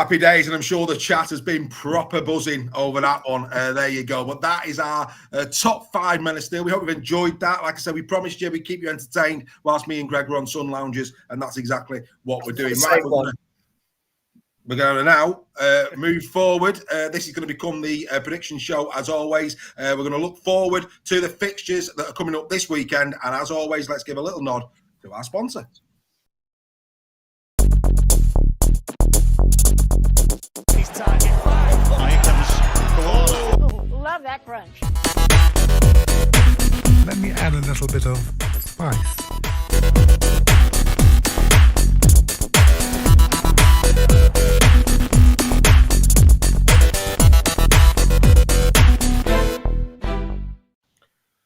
Happy days, and I'm sure the chat has been proper buzzing over that one. There you go. But that is our top 5 men of steel. We hope you've enjoyed that. Like I said, we promised you we'd keep you entertained whilst me and Greg were on Sun Lounges, and that's exactly what we're doing. Right, we're going to now move forward. This is going to become the prediction show, as always. We're going to look forward to the fixtures that are coming up this weekend, and as always, let's give a little nod to our sponsor. Love that brunch. Let me add a little bit of spice.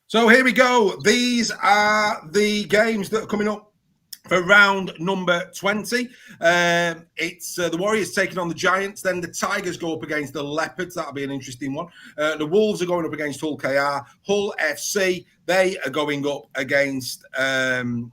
So here we go. These are the games that are coming up for round number 20. It's the Warriors taking on the Giants. Then the Tigers go up against the Leopards. That'll be an interesting one. The Wolves are going up against Hull KR. Hull FC, they are going up against the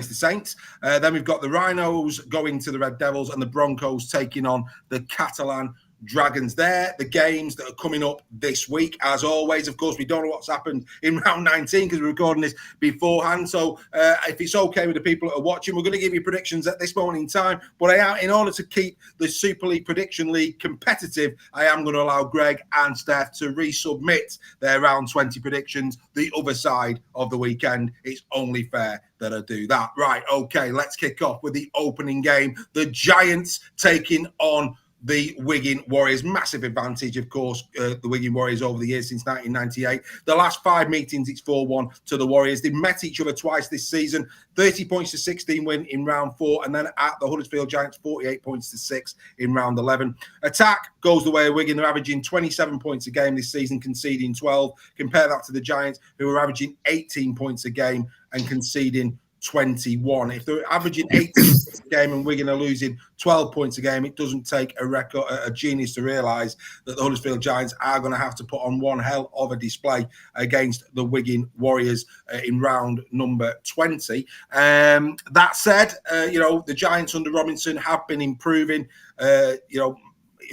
Saints. Then we've got the Rhinos going to the Red Devils, and the Broncos taking on the Catalan Dragons. There, the games that are coming up this week. As always, of course, we don't know what's happened in round 19 because we're recording this beforehand. So if it's okay with the people that are watching, we're going to give you predictions at this moment in time. But in order to keep the Super League Prediction League competitive, I am going to allow Greg and Steph to resubmit their round 20 predictions the other side of the weekend. It's only fair that I do that. Right, okay, let's kick off with the opening game. The Giants taking on the Wigan Warriors. Massive advantage, of course, the Wigan Warriors over the years since 1998. The last 5 meetings, it's 4-1 to the Warriors. They've met each other twice this season. 30 points to 16 win in round 4, and then at the Huddersfield Giants, 48 points to 6 in round 11. Attack goes the way of Wigan. They're averaging 27 points a game this season, conceding 12. Compare that to the Giants, who are averaging 18 points a game and conceding 21. If they're averaging 18 points a game and Wigan are losing 12 points a game, it doesn't take a genius to realise that the Huddersfield Giants are going to have to put on one hell of a display against the Wigan Warriors in round number 20. That said, the Giants under Robinson have been improving.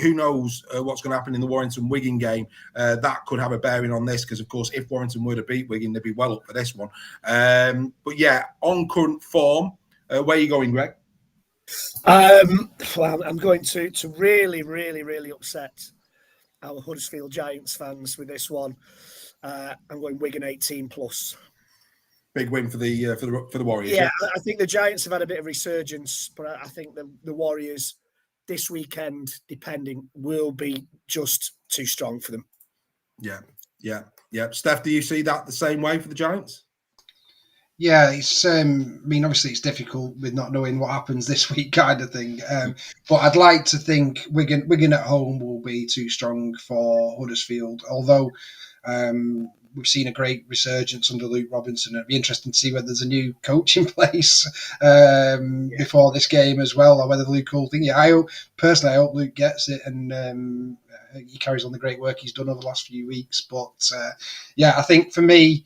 Who knows what's going to happen in the Warrington-Wigan game. That could have a bearing on this because, of course, if Warrington were to beat Wigan, they'd be well up for this one. But, yeah, on current form, where are you going, Greg? Well, I'm going to really, really, really upset our Huddersfield Giants fans with this one. I'm going Wigan 18+. Big win for the Warriors. Yeah, I think the Giants have had a bit of resurgence, but I think the Warriors this weekend, depending, will be just too strong for them. Yeah. Steph, do you see that the same way for the Giants? Yeah, it's. Obviously, it's difficult with not knowing what happens this week, kind of thing. But I'd like to think Wigan at home will be too strong for Huddersfield. Although we've seen a great resurgence under Luke Robinson. It'd be interesting to see whether there's a new coach in place before this game as well, or whether Luke will think. Yeah, I hope Luke gets it and he carries on the great work he's done over the last few weeks. But I think for me,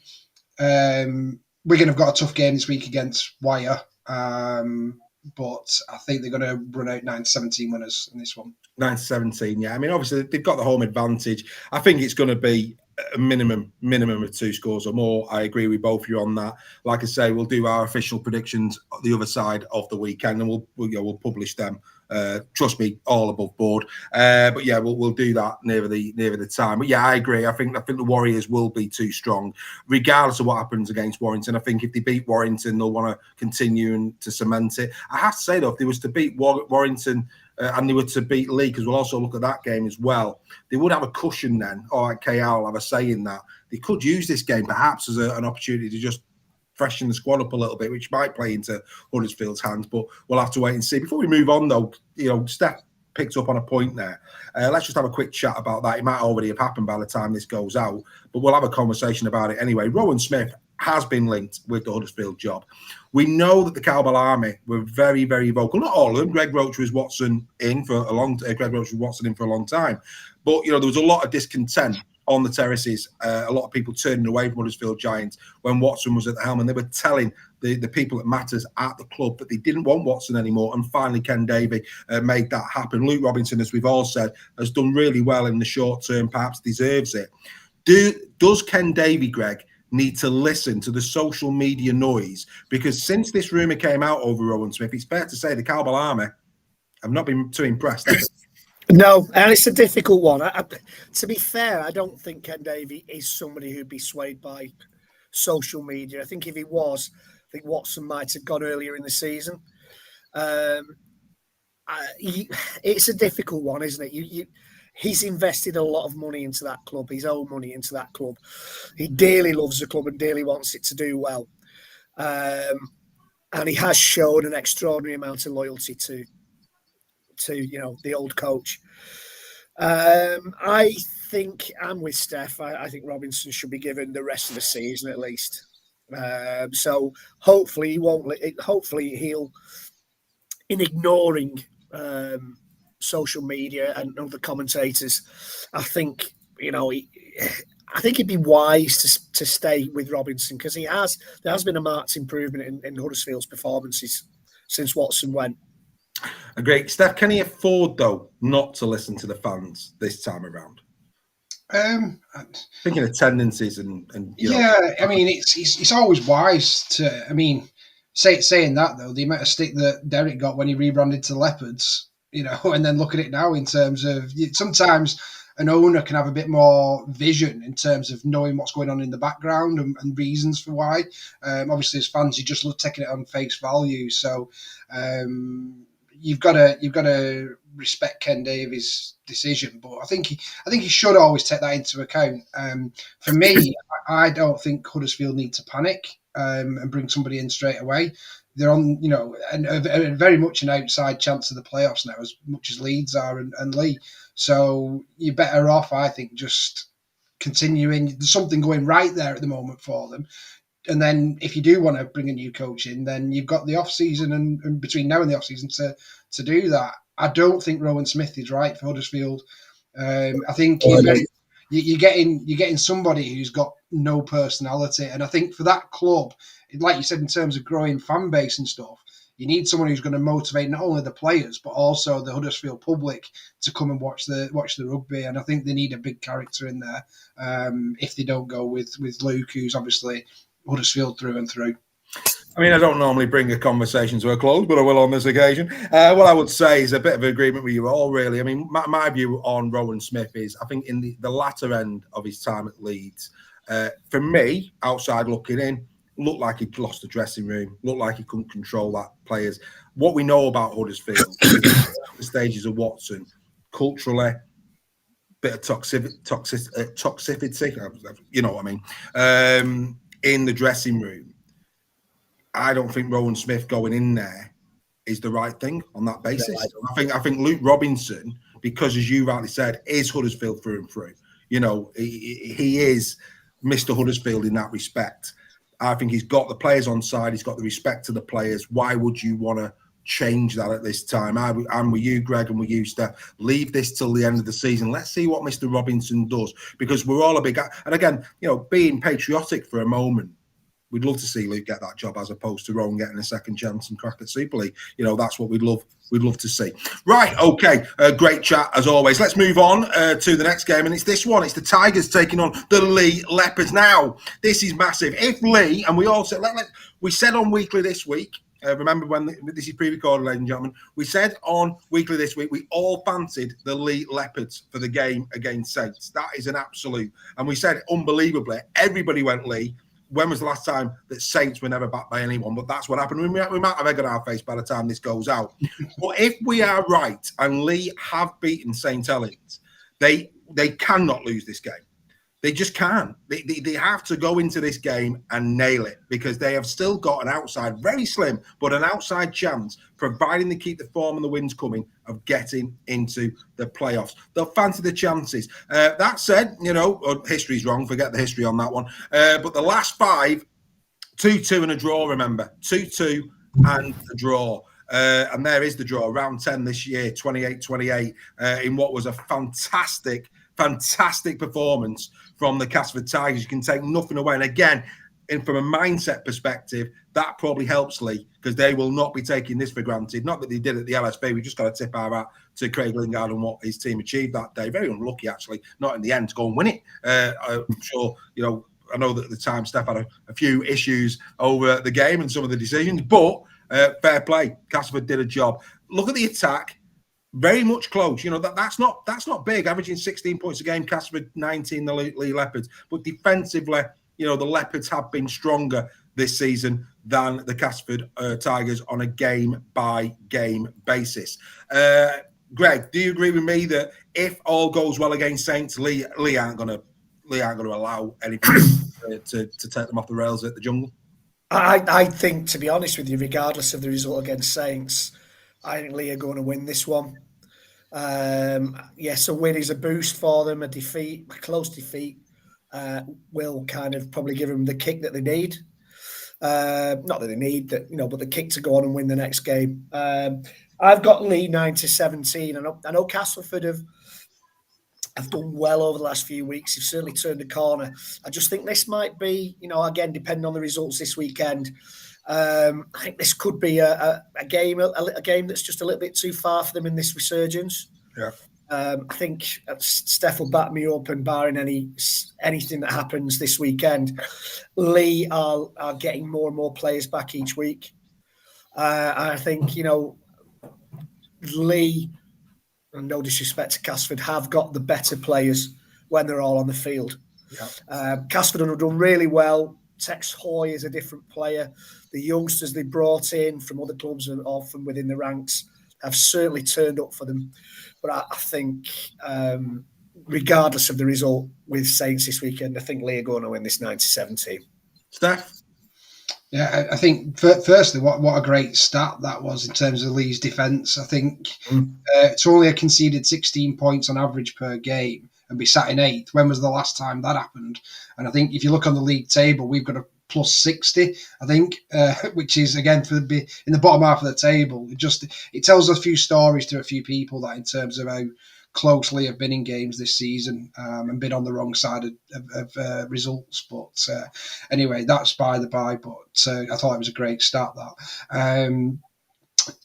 Wigan have got a tough game this week against Wire. But I think they're going to run out 9-17 winners in this one. 9-17, yeah. I mean, obviously, they've got the home advantage. I think it's going to be a minimum of 2 scores or more. I agree with both of you on that. Like I say, we'll do our official predictions on the other side of the weekend, and we'll publish them. Trust me, all above board. But yeah, we'll do that nearer the time. But yeah, I agree. I think the Warriors will be too strong, regardless of what happens against Warrington. I think if they beat Warrington, they'll want to continue and to cement it. I have to say though, if they was to beat Warrington and they were to beat Leigh, because we'll also look at that game as well, they would have a cushion then. Or like KR will have a say in that. They could use this game perhaps as an opportunity to just freshen the squad up a little bit, which might play into Huddersfield's hands, but we'll have to wait and see. Before we move on, though, Steph picked up on a point there. Let's just have a quick chat about that. It might already have happened by the time this goes out, but we'll have a conversation about it anyway. Rowan Smith has been linked with the Huddersfield job. We know that the Cowbell Army were very, very vocal. Not all of them. Greg Roach was Watson in for a long time. But there was a lot of discontent on the terraces, a lot of people turning away from Huddersfield Giants when Watson was at the helm, and they were telling the people that matters at the club that they didn't want Watson anymore. And finally, Ken Davey made that happen. Luke Robinson, as we've all said, has done really well in the short term, perhaps deserves it. Does Ken Davey, Greg, need to listen to the social media noise? Because since this rumour came out over Rowan Smith, it's fair to say the Cowbell Army have not been too impressed. No, and it's a difficult one. To be fair, I don't think Ken Davey is somebody who'd be swayed by social media. I think if he was, I think Watson might have gone earlier in the season. It's a difficult one, isn't it? He's invested a lot of money into that club, his own money into that club. He dearly loves the club and dearly wants it to do well. And he has shown an extraordinary amount of loyalty to the old coach. I think I'm with Steph. I think Robinson should be given the rest of the season at least. So hopefully he won't. Hopefully he'll, in ignoring social media and other commentators, I think I think it'd be wise to stay with Robinson, because there has been a marked improvement in Huddersfield's performances since Watson went. Great. Steph, can he afford, though, not to listen to the fans this time around? Thinking of tendencies and I mean, it's always wise to. I mean, saying that though, the amount of stick that Derek got when he rebranded to Leopards, and then look at it now in terms of sometimes an owner can have a bit more vision in terms of knowing what's going on in the background and reasons for why. Obviously, as fans, you just love taking it on face value. So. You've got to respect Ken Davies' decision, but I think he should always take that into account. For me, I don't think Huddersfield need to panic and bring somebody in straight away. They're on, and very much an outside chance of the playoffs now, as much as Leeds are and Leigh. So you're better off, I think, just continuing. There's something going right there at the moment for them. And then if you do want to bring a new coach in, then you've got the off-season and between now and the off-season to do that. I don't think Rowan Smith is right for Huddersfield. I think you're getting somebody who's got no personality. And I think for that club, like you said, in terms of growing fan base and stuff, you need someone who's going to motivate not only the players, but also the Huddersfield public to come and watch the rugby. And I think they need a big character in there if they don't go with Luke, who's obviously Huddersfield through and through. I mean, I don't normally bring a conversation to a close, but I will on this occasion. What I would say is a bit of an agreement with you all, really. I mean, my view on Rowan Smith is, I think in the latter end of his time at Leeds, for me, outside looking in, looked like he'd lost the dressing room, looked like he couldn't control that players. What we know about Huddersfield, the stages of Watson, culturally, bit of toxicity, you know what I mean, in the dressing room. I don't think Rowan Smith going in there is the right thing on that basis. No, I think Luke Robinson, because as you rightly said, is Huddersfield through and through. He is Mr. Huddersfield in that respect. I think he's got the players on side. He's got the respect to the players. Why would you want to change that at this time? I'm with you, Greg, and with you, Steph. Leave this till the end of the season. Let's see what Mr. Robinson does, because we're all a big. And again, being patriotic for a moment, we'd love to see Luke get that job as opposed to Rowan getting a second chance and crack at Super League. That's what we'd love to see. Right, okay. Great chat as always. Let's move on to the next game, and it's this one. It's the Tigers taking on the Leigh Leopards. Now, this is massive. If Leigh, and we all said, we said on Weekly this week, remember when this is pre-recorded, ladies and gentlemen, we said on Weekly this week, we all fancied the Leigh Leopards for the game against Saints. That is an absolute. And we said, unbelievably, everybody went Leigh. When was the last time that Saints were never backed by anyone? But that's what happened. We might have egg on our face by the time this goes out. But if we are right, and Leigh have beaten St Helens, they cannot lose this game. They just can't. They have to go into this game and nail it, because they have still got an outside, very slim, but an outside chance, providing they keep the form and the wins coming, of getting into the playoffs. They'll fancy the chances. That said, history's wrong. Forget the history on that one. But the last 5, 2-2 and a draw, remember. 2-2 and a draw. And there is the draw. Round 10 this year, 28-28, in what was a fantastic fantastic performance from the Castleford Tigers. You can take nothing away. And again, from a mindset perspective, that probably helps Leigh, because they will not be taking this for granted. Not that they did at the LSB. We just got to tip our hat to Craig Lingard and what his team achieved that day. Very unlucky, actually, not in the end to go and win it. I'm sure, I know that at the time Steph had a few issues over the game and some of the decisions, but fair play. Castleford did a job. Look at the attack. Very much close. That's not big, averaging 16 points a game. Castleford 19, the Leigh Leopards. But defensively, the Leopards have been stronger this season than the Castleford Tigers on a game-by-game basis. Greg, do you agree with me that if all goes well against Saints, Leigh aren't going to allow anything to take them off the rails at the Jungle? I think, to be honest with you, regardless of the result against Saints, I think Leigh are going to win this one. Yes, a win is a boost for them. A close defeat, will kind of probably give them the kick that they need. Not that they need that, but the kick to go on and win the next game. I've got Leigh 9-17. I know Castleford have done well over the last few weeks. They've certainly turned a corner. I just think this might be, again, depending on the results this weekend. I think this could be a game that's just a little bit too far for them in this resurgence. Yeah. I think Steph will back me up, and barring anything that happens this weekend, Leigh are getting more and more players back each week. I think, Leigh, and no disrespect to Castleford, have got the better players when they're all on the field. Yeah. Castleford have done really well. Tex Hoy is a different player. The youngsters they brought in from other clubs or from within the ranks have certainly turned up for them. But I think, regardless of the result with Saints this weekend, I think Leigh are going to win this 9-17. Steph? Yeah, I think firstly, what a great stat that was in terms of Leigh's defence. I think to only have conceded 16 points on average per game and be sat in 8th. When was the last time that happened? And I think if you look on the league table, we've got a plus 60, I think, which is, again, in the bottom half of the table. It tells a few stories to a few people that in terms of how closely have been in games this season and been on the wrong side of results. But anyway, that's by the by. But I thought it was a great stat, that.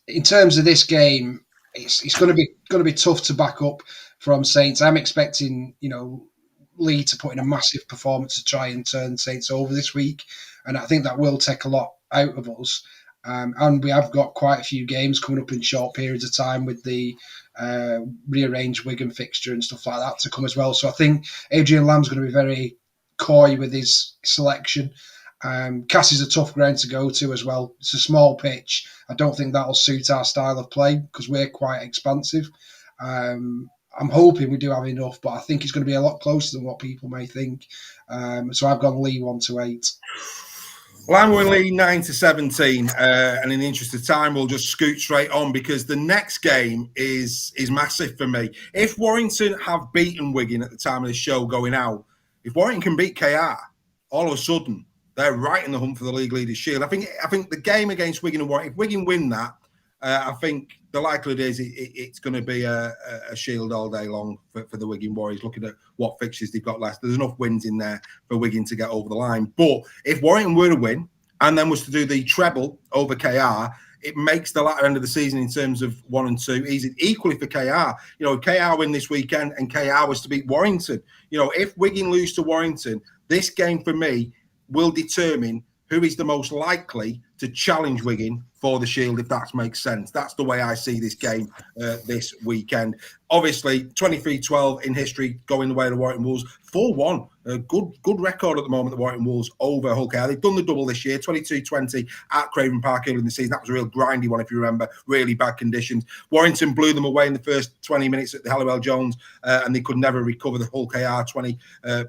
In terms of this game, it's going to be tough to back up from Saints. I'm expecting, Leigh to put in a massive performance to try and turn Saints over this week, and I think that will take a lot out of us. And we have got quite a few games coming up in short periods of time with the rearranged Wigan fixture and stuff like that to come as well. So I think Adrian Lamb's going to be very coy with his selection. Cass is a tough ground to go to as well. It's a small pitch. I don't think that'll suit our style of play because we're quite expansive. I'm hoping we do have enough, but I think it's going to be a lot closer than what people may think. So I've gone Leigh 1-8. Well, I'm going Leigh 9-17, and in the interest of time, we'll just scoot straight on because the next game is massive for me. If Warrington have beaten Wigan at the time of the show going out, if Warrington can beat KR, all of a sudden they're right in the hunt for the League Leaders Shield. I think the game against Wigan and Warrington, if Wigan win that, I think the likelihood is it's going to be a shield all day long for the Wigan Warriors, looking at what fixtures they've got left. There's enough wins in there for Wigan to get over the line. But if Warrington were to win and then was to do the treble over KR, it makes the latter end of the season in terms of 1 and 2 easy. Equally for KR, KR win this weekend and KR was to beat Warrington. If Wigan lose to Warrington, this game for me will determine who is the most likely to challenge Wigan for the Shield, if that makes sense. That's the way I see this game this weekend. Obviously, 23-12 in history, going the way of the Warrington Wolves. 4-1, a good record at the moment, the Warrington Wolves over Hull KR. They've done the double this year, 22-20 at Craven Park early in the season. That was a real grindy one, if you remember, really bad conditions. Warrington blew them away in the first 20 minutes at the Halliwell Jones, and they could never recover the Hull KR 20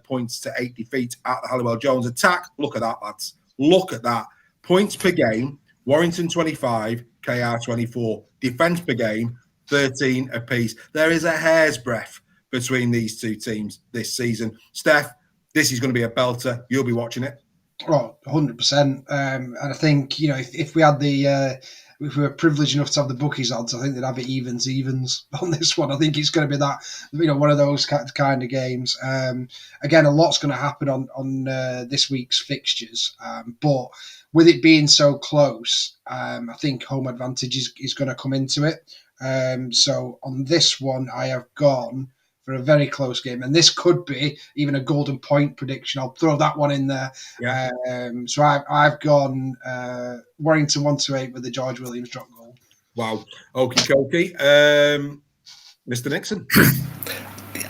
points to 8 defeat at the Halliwell Jones. Attack, look at that, lads. Look at that. Points per game, Warrington 25, KR 24. Defence per game, 13 apiece. There is a hair's breadth between these two teams this season. Steph, this is going to be a belter. You'll be watching it. Oh, 100%. And I think, if we had the if we were privileged enough to have the bookies odds, I think they'd have it evens on this one. I think it's going to be that, one of those kind of games. Again, a lot's going to happen on this week's fixtures, but with it being so close, I think home advantage is going to come into it. So on this one, I have gone for a very close game, and this could be even a golden point prediction. I'll throw that one in there. Yeah. So I've gone Warrington 1-8 with the George Williams drop goal. Wow. Okie dokie. Mr. Nixon.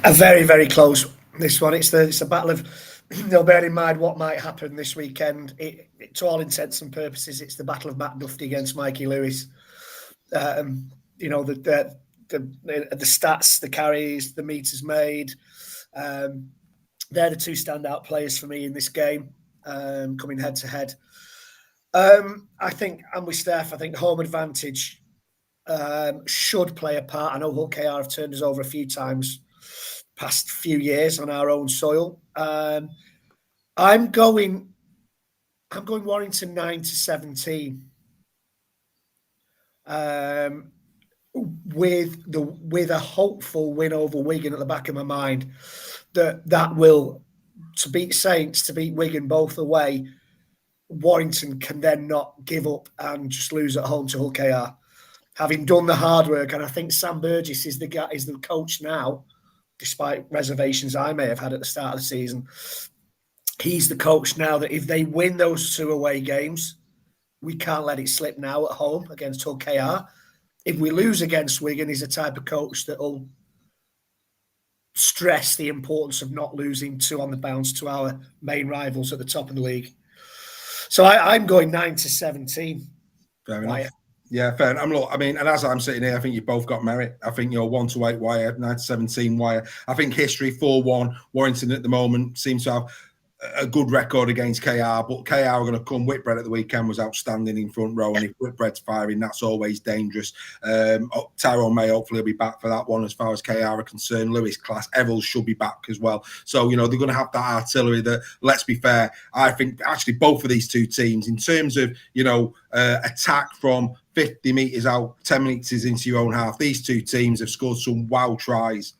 A very, very close. This one, it's a battle of. Bear in mind what might happen this weekend. To all intents and purposes, it's the battle of Matt Duffy against Mikey Lewis. The stats, the carries, the meters made. They're the two standout players for me in this game, coming head to head. I think I'm with Steph. I think home advantage should play a part. I know Hull KR have turned us over a few times past few years on our own soil. I'm going Warrington 9-17. With a hopeful win over Wigan at the back of my mind, that will, to beat Saints, to beat Wigan both away, Warrington can then not give up and just lose at home to Hull KR, having done the hard work. And I think Sam Burgess is the coach now, despite reservations I may have had at the start of the season. He's the coach now that if they win those two away games, we can't let it slip now at home against Hull KR. If we lose against Wigan, he's a type of coach that will stress the importance of not losing two on the bounce to our main rivals at the top of the league. So I'm going 9-17. Fair enough. Yeah, fair enough. Look, I mean, and as I'm sitting here, I think you've both got merit. I think you're 1-8 Wire, 9-17 Wire. I think history 4-1. Warrington at the moment seems to have a good record against KR, but KR are going to come. Whitbread at the weekend was outstanding in front row, and if Whitbread's firing, that's always dangerous. Tyrone May hopefully will be back for that one as far as KR are concerned. Lewis Class, Evans should be back as well. So, they're going to have that artillery that, let's be fair, I think actually both of these two teams, in terms of, attack from 50 metres out, 10 metres into your own half. These two teams have scored some wow tries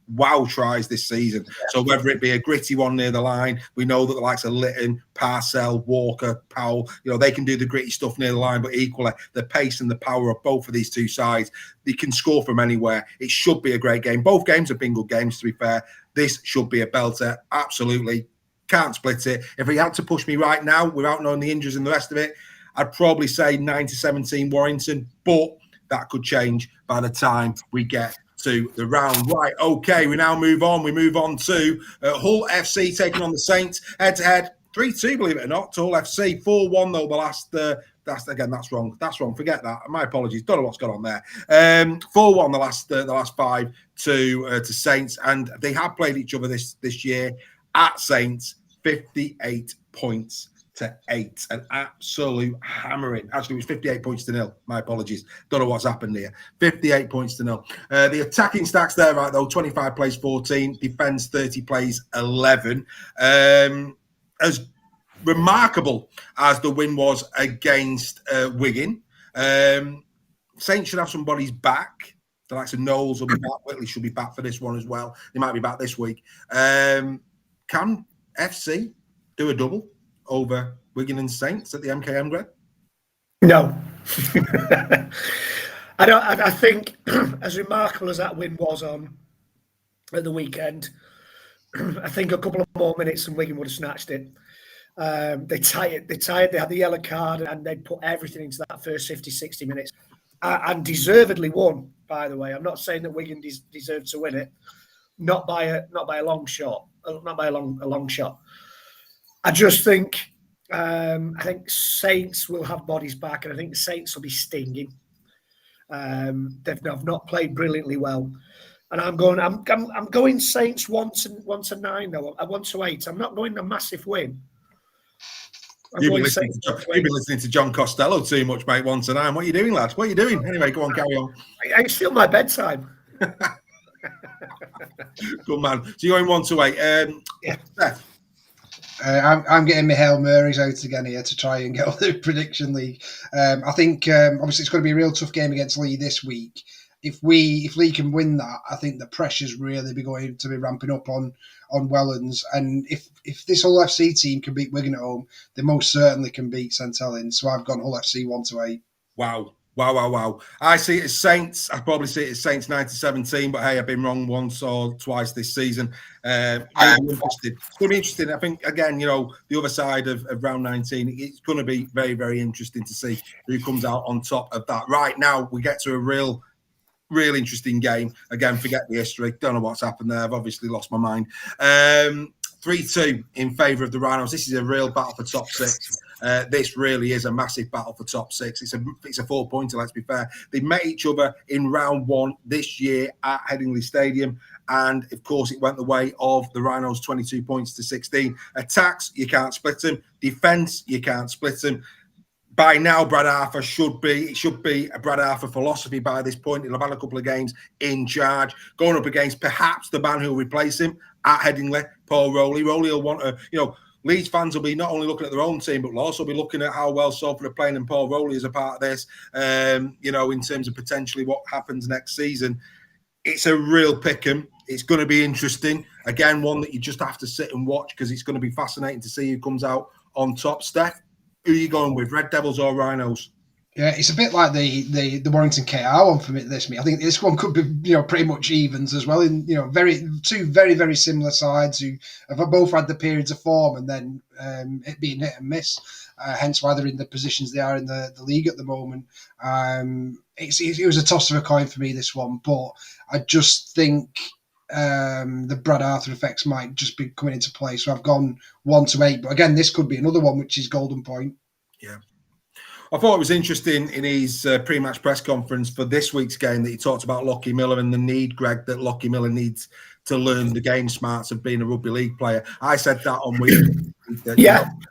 this season. Yeah. So whether it be a gritty one near the line, we know that the likes of Litton, Parcell, Walker, Powell, they can do the gritty stuff near the line, but equally the pace and the power of both of these two sides, they can score from anywhere. It should be a great game. Both games have been good games, to be fair. This should be a belter. Absolutely. Can't split it. If he had to push me right now, without knowing the injuries and the rest of it, I'd probably say 9-17 Warrington, but that could change by the time we get to the round. Right, okay, we now move on. We move on to Hull FC taking on the Saints head-to-head. 3-2, believe it or not, to Hull FC. 4-1, though, the last... that's wrong. That's wrong. Forget that. My apologies. Don't know what's gone on there. 4-1 the last five to Saints, and they have played each other this year at Saints. 58 points to 8, an absolute hammering. Actually, it was 58 points to 0. My apologies. Don't know what's happened here. 58 points to 0. The attacking stats there, right, though, 25 plays 14, defence 30 plays 11. As remarkable as the win was against Wigan, Saints should have some bodies back. The likes of Knowles will be back. Whitley should be back for this one as well. They might be back this week. Can FC do a double over Wigan and Saints at the MKM, Greg? No. I think as remarkable as that win was at the weekend, I think a couple of more minutes and Wigan would have snatched it. They tired, they had the yellow card and they'd put everything into that first 50, 60 minutes and deservedly won, by the way. I'm not saying that Wigan deserved to win it. Not by a long shot. Not by a long shot. I just think I think Saints will have bodies back, and I think the Saints will be stinging. They've not played brilliantly well, and I'm going Saints 1-9 though. 1-8. I'm not going a massive win. You've been listening to John Costello too much, mate. 1-9. What are you doing, lads? What are you doing? Anyway, go on, carry on. It's still my bedtime. Good man. So you're going 1-8. Yeah. Steph, I'm getting my Hail Marys out again here to try and get on the prediction league. I think obviously it's going to be a real tough game against Leigh this week. If Leigh can win that, I think the pressure's really going to be ramping up on Wellens. And if this Hull FC team can beat Wigan at home, they most certainly can beat St Helens. So I've gone Hull FC 1-8. Wow. I see it as Saints. I probably see it as Saints 9-17, but hey, I've been wrong once or twice this season. Really interested. It's going to be interesting. I think, again, the other side of round 19, it's going to be very, very interesting to see who comes out on top of that. Right now, we get to a real interesting game. Forget the history. Don't know what's happened there. I've obviously lost my mind. 3-2 in favour of the Rhinos. This is a real battle for top 6. This really is a massive battle for top 6. It's a 4-pointer, let's be fair. They met each other in round 1 this year at Headingley Stadium. And, of course, it went the way of the Rhinos, 22 points to 16. Attacks, you can't split them. Defence, you can't split them. By now, Brad Arthur should be a Brad Arthur philosophy by this point. He'll have had a couple of games in charge, going up against perhaps the man who will replace him at Headingley, Paul Rowley. Rowley will want to, Leeds fans will be not only looking at their own team, but will also be looking at how well Salford are playing and Paul Rowley is a part of this, in terms of potentially what happens next season. It's a real pick'em. It's going to be interesting. Again, one that you just have to sit and watch because it's going to be fascinating to see who comes out on top. Steph, who are you going with, Red Devils or Rhinos? Yeah, it's a bit like the Warrington KR one for me. I think this one could be pretty much evens as well. In two very very similar sides who have both had the periods of form and then it being hit and miss. Hence why they're in the positions they are in the league at the moment. It was a toss of a coin for me, this one, but I just think the Brad Arthur effects might just be coming into play. So I've gone 1-8. But again, this could be another one which is golden point. Yeah. I thought it was interesting in his pre-match press conference for this week's game that he talked about Lockie Miller and the need, Greg, that Lockie Miller needs to learn the game smarts of being a rugby league player. I said that on Wigan.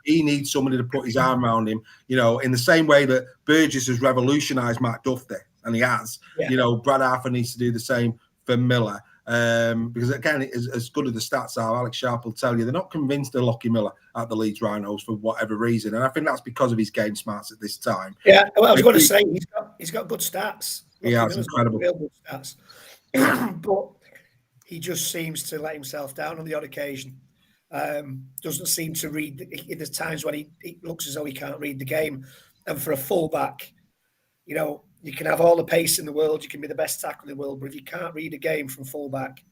He needs somebody to put his arm around him, in the same way that Burgess has revolutionised Matt Duffy, and he has. Yeah. Brad Arthur needs to do the same for Miller. Because again, as good as the stats are, Alex Sharp will tell you they're not convinced of Lockie Miller at the Leeds Rhinos for whatever reason, and I think that's because of his game smarts at this time. Yeah, well, I was going to say he's got good stats. He has incredible good stats, but he just seems to let himself down on the odd occasion. Doesn't seem to read. There's times when he looks as though he can't read the game, and for a fullback, you can have all the pace in the world, you can be the best tackle in the world, but if you can't read a game from fullback,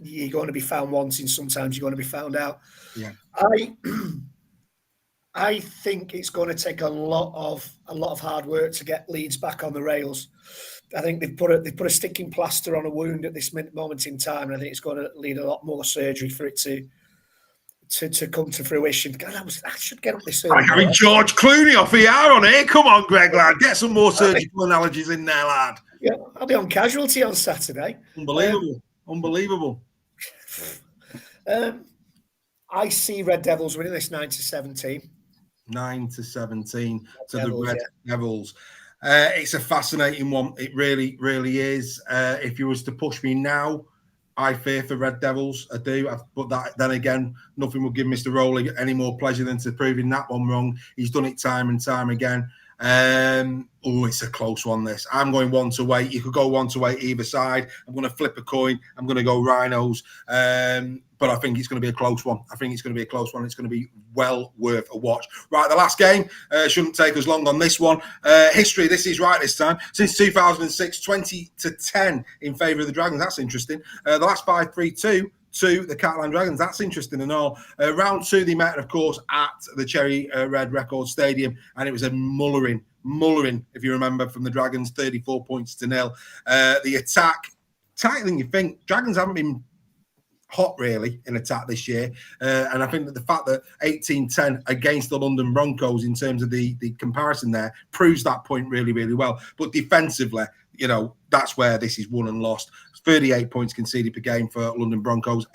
you're going to be found wanting. Sometimes you're going to be found out. Yeah, I think it's going to take a lot of hard work to get Leeds back on the rails. I think they've put a sticking plaster on a wound at this moment in time, and I think it's going to need a lot more surgery for it to come to fruition. God, I should get up this early. I'm having George Clooney off ER on here. Come on, Greg, lad. Get some more surgical analogies in there, lad. Yeah, I'll be on casualty on Saturday. Unbelievable. I see Red Devils winning this 9-17. 9-17 to the Red Devils. It's a fascinating one. It really, really is. If you was to push me now, I fear for Red Devils. I do. But then again, nothing will give Mr. Rowley any more pleasure than to proving that one wrong. He's done it time and time again. It's a close one, this. I'm going 1-8. You could go 1-8 either side. I'm going to flip a coin. I'm going to go Rhinos. But I think it's going to be a close one. It's going to be well worth a watch. Right, the last game shouldn't take us long on this one. History, this is right this time. Since 2006, 20-10 in favour of the Dragons. That's interesting. The last 5, 3-2 to the Catalan Dragons. That's interesting and all. Round 2, they met, of course, at the Cherry Red Record Stadium, and it was a mullering, if you remember, from the Dragons, 34 points to 0. The attack, tighter than you think. Dragons haven't been hot, really, in attack this year. And I think that the fact that 18-10 against the London Broncos in terms of the comparison there proves that point really, really well. But defensively, that's where this is won and lost. 38 points conceded per game for London Broncos,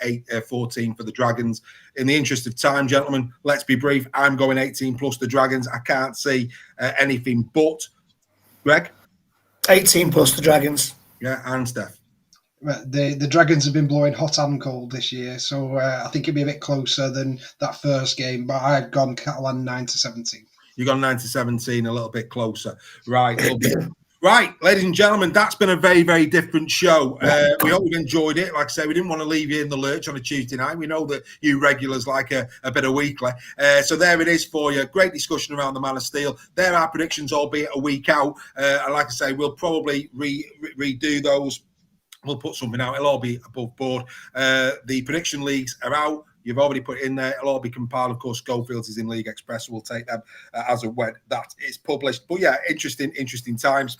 14 for the Dragons. In the interest of time, gentlemen, let's be brief. I'm going 18 plus the Dragons. I can't see anything but. Greg? 18 plus the Dragons. Yeah, and Steph? the Dragons have been blowing hot and cold this year, so I think it'll be a bit closer than that first game. But I've gone Catalan 9-17. You got 9-17, a little bit closer, right? Right, ladies and gentlemen, that's been a very, very different show. We hope you've enjoyed it. Like I say, we didn't want to leave you in the lurch on a Tuesday night. We know that you regulars like a bit of weekly. So there it is for you. Great discussion around the Man of Steel. There are predictions, albeit a week out. And like I say, we'll probably redo those. We'll put something out. It'll all be above board. The prediction leagues are out. You've already put it in there. It'll all be compiled. Of course, Schofields is in League Express. So we'll take them as and when that is published. But yeah, interesting times.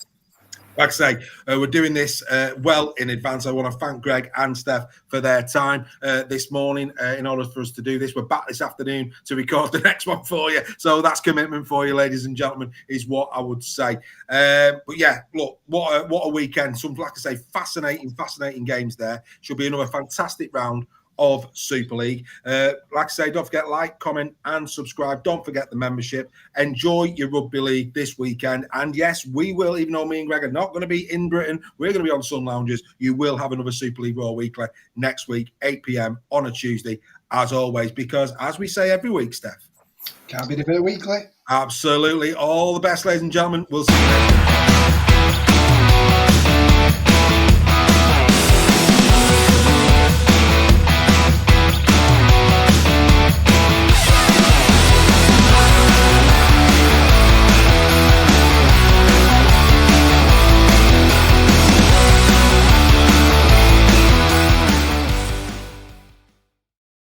Like I say, we're doing this well in advance. I want to thank Greg and Steph for their time this morning in order for us to do this. We're back this afternoon to record the next one for you. So that's commitment for you, ladies and gentlemen, is what I would say. But yeah, look, what a weekend. Some, like I say, fascinating games there. Should be another fantastic round of Super League. Like I say, don't forget, like, comment and subscribe. Don't forget the membership. Enjoy your rugby league this weekend. And yes, we will, even though me and Greg are not going to be in Britain, we're going to be on Sun Lounges. You will have another Super League Raw Weekly next week, 8 p.m. on a Tuesday, as always, because as we say every week, Steph, Can't be the bit of weekly. absolutely. All the best, ladies and gentlemen. We'll see you next week.